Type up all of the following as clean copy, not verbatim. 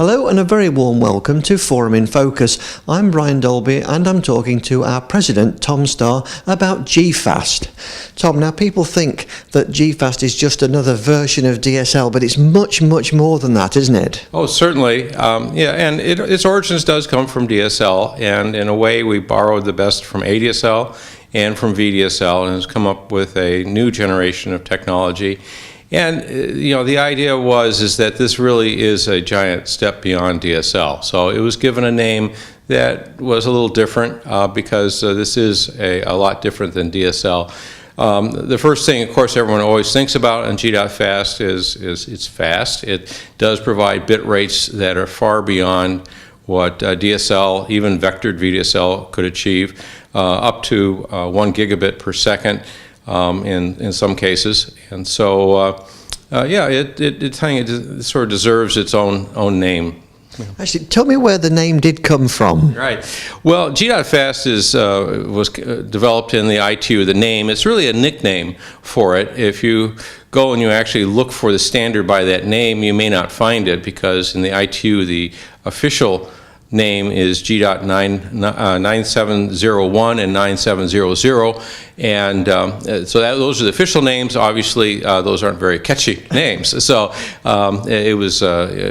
Hello and a very warm welcome to Forum in Focus. I'm Brian Dolby and I'm talking to our president, Tom Starr, about G.fast. Tom, now people think that G.fast is just another version of DSL, but it's much, much more than that, isn't it? Oh, certainly. Yeah, and its origins does come from DSL, and in a way we borrowed the best from ADSL and from VDSL and has come up with a new generation of technology. And the idea is that this really is a giant step beyond DSL. So it was given a name that was a little different because this is a lot different than DSL. The first thing, of course, everyone always thinks about on G.fast is it's fast. It does provide bit rates that are far beyond what DSL, even vectored VDSL, could achieve, up to 1 gigabit per second. In some cases, and so it sort of deserves its own name. Actually, tell me where the name did come from. Right. Well, G.fast was developed in the ITU. The name, it's really a nickname for it. If you go and you actually look for the standard by that name, you may not find it because in the ITU, the official name is G.9701 and 9700, and so those are the official names. Obviously, those aren't very catchy names, so it was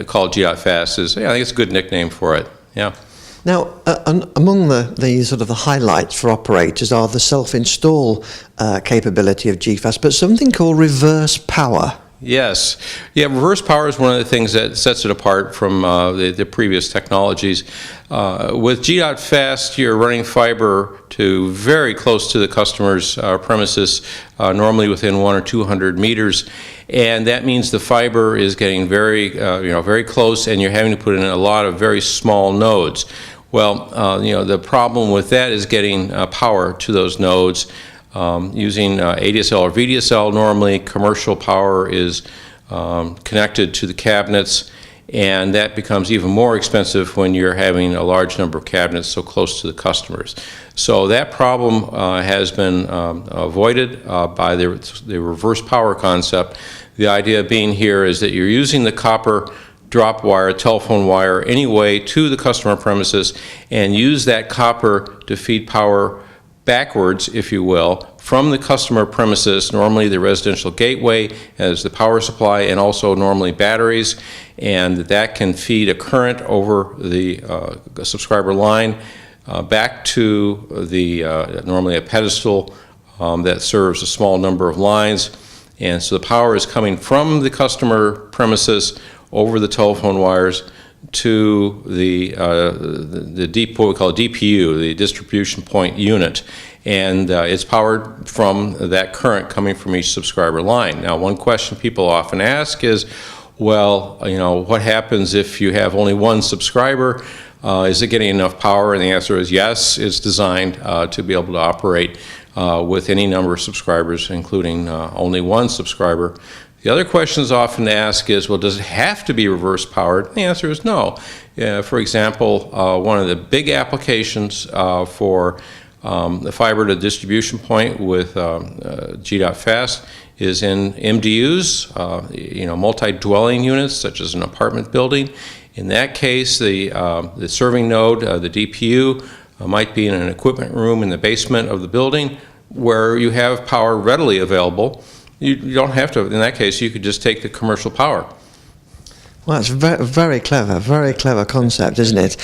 called G.fast. I think it's a good nickname for it. Yeah. Now, among the sort of the highlights for operators are the self-install capability of G.fast, but something called reverse power. Yes. Yeah, reverse power is one of the things that sets it apart from the previous technologies. With G.fast, you're running fiber to very close to the customer's premises, normally within 100 or 200 meters, and that means the fiber is getting very, very close, and you're having to put in a lot of very small nodes. Well, the problem with that is getting power to those nodes. Using ADSL or VDSL, normally commercial power is connected to the cabinets, and that becomes even more expensive when you're having a large number of cabinets so close to the customers. So that problem has been avoided by the reverse power concept. The idea being here is that you're using the copper drop wire, telephone wire, anyway to the customer premises, and use that copper to feed power backwards, if you will, from the customer premises. Normally the residential gateway has the power supply and also normally batteries, and that can feed a current over the subscriber line back to the normally a pedestal that serves a small number of lines. And so the power is coming from the customer premises over the telephone wires to the what we call DPU, the distribution point unit, and it's powered from that current coming from each subscriber line. Now, one question people often ask is, well, what happens if you have only one subscriber? Is it getting enough power? And the answer is yes. It's designed to be able to operate with any number of subscribers, including only one subscriber. The other questions often asked is, well, does it have to be reverse powered? The answer is no. For example, one of the big applications for the fiber to distribution point with G.fast is in MDUs, multi-dwelling units such as an apartment building. In that case, the serving node, the DPU, might be in an equipment room in the basement of the building where you have power readily available. You don't have to, in that case, you could just take the commercial power. Well, that's very clever concept, isn't it?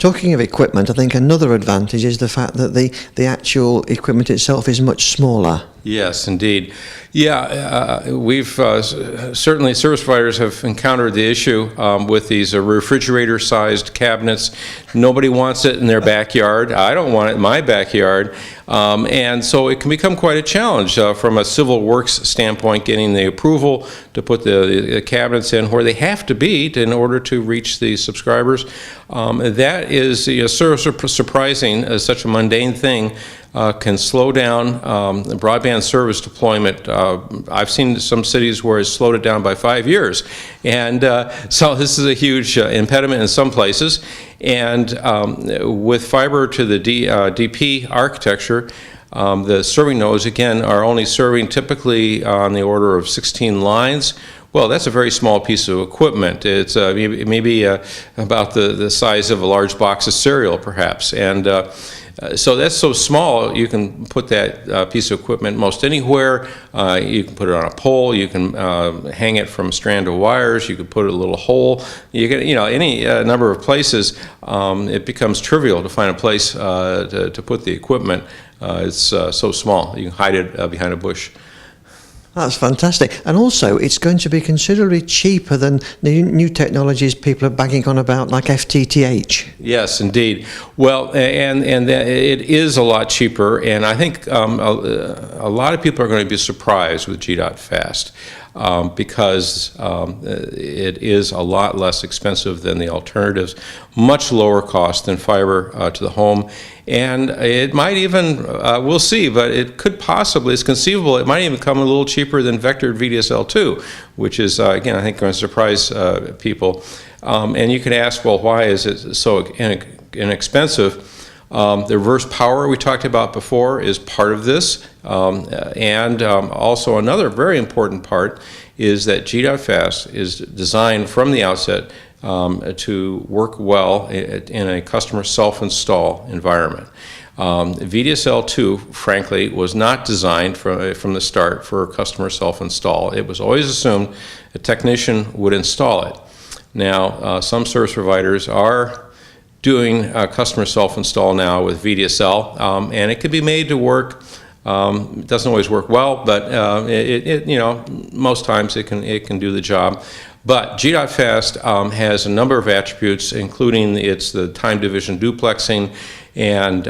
Talking of equipment, I think another advantage is the fact that the actual equipment itself is much smaller. Yes, indeed. Yeah, we've certainly service providers have encountered the issue with these refrigerator-sized cabinets. Nobody wants it in their backyard. I don't want it in my backyard. And so it can become quite a challenge from a civil works standpoint, getting the approval to put the cabinets in where they have to be in order to reach the subscribers. That is surprising, such a mundane thing. Can slow down broadband service deployment. I've seen some cities where it's slowed it down by 5 years. And so this is a huge impediment in some places. And with fiber to the DP architecture, the serving nodes, again, are only serving typically on the order of 16 lines, Well, that's a very small piece of equipment. It's maybe about the size of a large box of cereal, perhaps. And so that's so small, you can put that piece of equipment most anywhere. You can put it on a pole. You can hang it from a strand of wires. You could put it in a little hole. You can, any number of places. It becomes trivial to find a place to put the equipment. It's so small. You can hide it behind a bush. That's fantastic. And also, it's going to be considerably cheaper than the new technologies people are banging on about, like FTTH. Yes, indeed. Well, and it is a lot cheaper, and I think a lot of people are going to be surprised with G.fast because it is a lot less expensive than the alternatives, much lower cost than fiber to the home. And it might even, we'll see, but it could possibly, it's conceivable, it might even come a little cheaper than vectored VDSL2, which is, again, I think going to surprise people. And you can ask, well, why is it so inexpensive? The reverse power we talked about before is part of this. And also another very important part is that G.fast is designed from the outset to work well in a customer self-install environment. VDSL2, frankly, was not designed from the start for customer self-install. It was always assumed a technician would install it. Now, some service providers are doing customer self-install now with VDSL, and it can be made to work. It doesn't always work well, but most times it can do the job. But G.fast has a number of attributes, including the time division duplexing and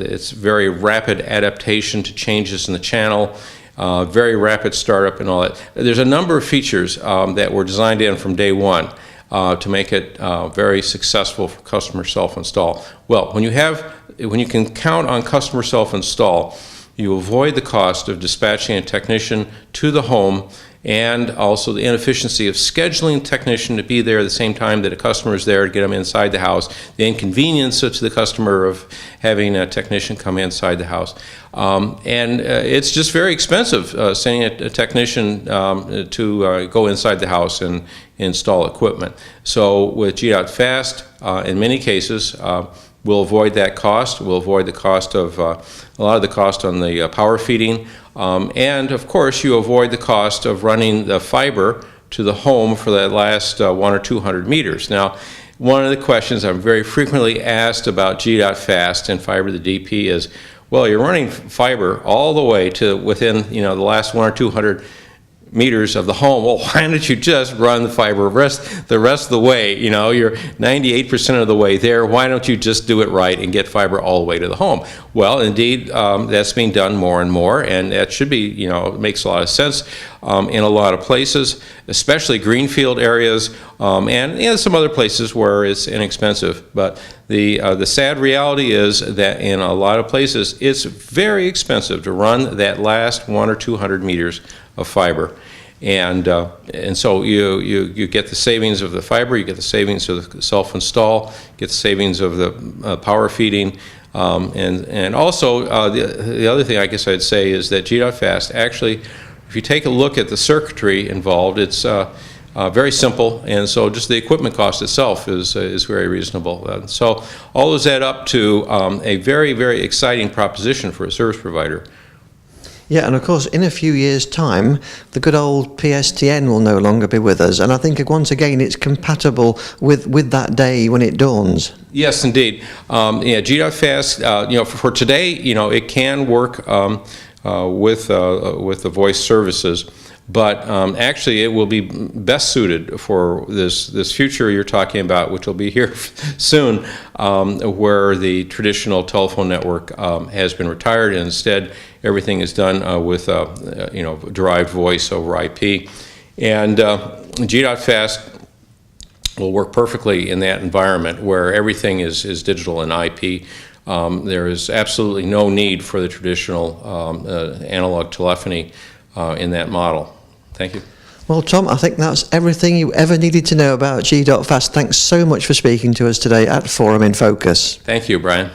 its very rapid adaptation to changes in the channel, very rapid startup and all that. There's a number of features that were designed in from day one to make it very successful for customer self-install. Well, when you can count on customer self-install, you avoid the cost of dispatching a technician to the home and also the inefficiency of scheduling a technician to be there at the same time that a customer is there to get them inside the house, the inconvenience to the customer of having a technician come inside the house. And it's just very expensive sending a technician to go inside the house and install equipment. So with G.fast, in many cases, we'll avoid that cost. We'll avoid the cost of a lot of the cost on the power feeding. And of course, you avoid the cost of running the fiber to the home for that last 100 or 200 meters. Now, one of the questions I'm very frequently asked about G.fast and fiber to the DP is, well, you're running fiber all the way to within the last 100 or 200 meters of the home. Well, why don't you just run the fiber the rest of the way? You're 98% of the way there. Why don't you just do it right and get fiber all the way to the home? Well, indeed, that's being done more and more, and that should be, it makes a lot of sense in a lot of places, especially greenfield areas, and some other places where it's inexpensive. But the sad reality is that in a lot of places, it's very expensive to run that last 100 or 200 meters of fiber. And so you get the savings of the fiber, you get the savings of the self-install, get the savings of the power feeding, and also the other thing I guess I'd say is that G.fast actually, if you take a look at the circuitry involved, it's very simple, and so just the equipment cost itself is very reasonable. So all those add up to a very, very exciting proposition for a service provider. Yeah, and of course, in a few years' time, the good old PSTN will no longer be with us. And I think, once again, it's compatible with that day when it dawns. Yes, indeed. G.fast, for today, it can work with the voice services. But actually, it will be best suited for this future you're talking about, which will be here soon, where the traditional telephone network has been retired, and instead everything is done with derived voice over IP. And G.fast will work perfectly in that environment where everything is digital and IP. There is absolutely no need for the traditional analog telephony in that model. Thank you. Well, Tom, I think that's everything you ever needed to know about G.fast. Thanks so much for speaking to us today at Forum in Focus. Thank you, Brian.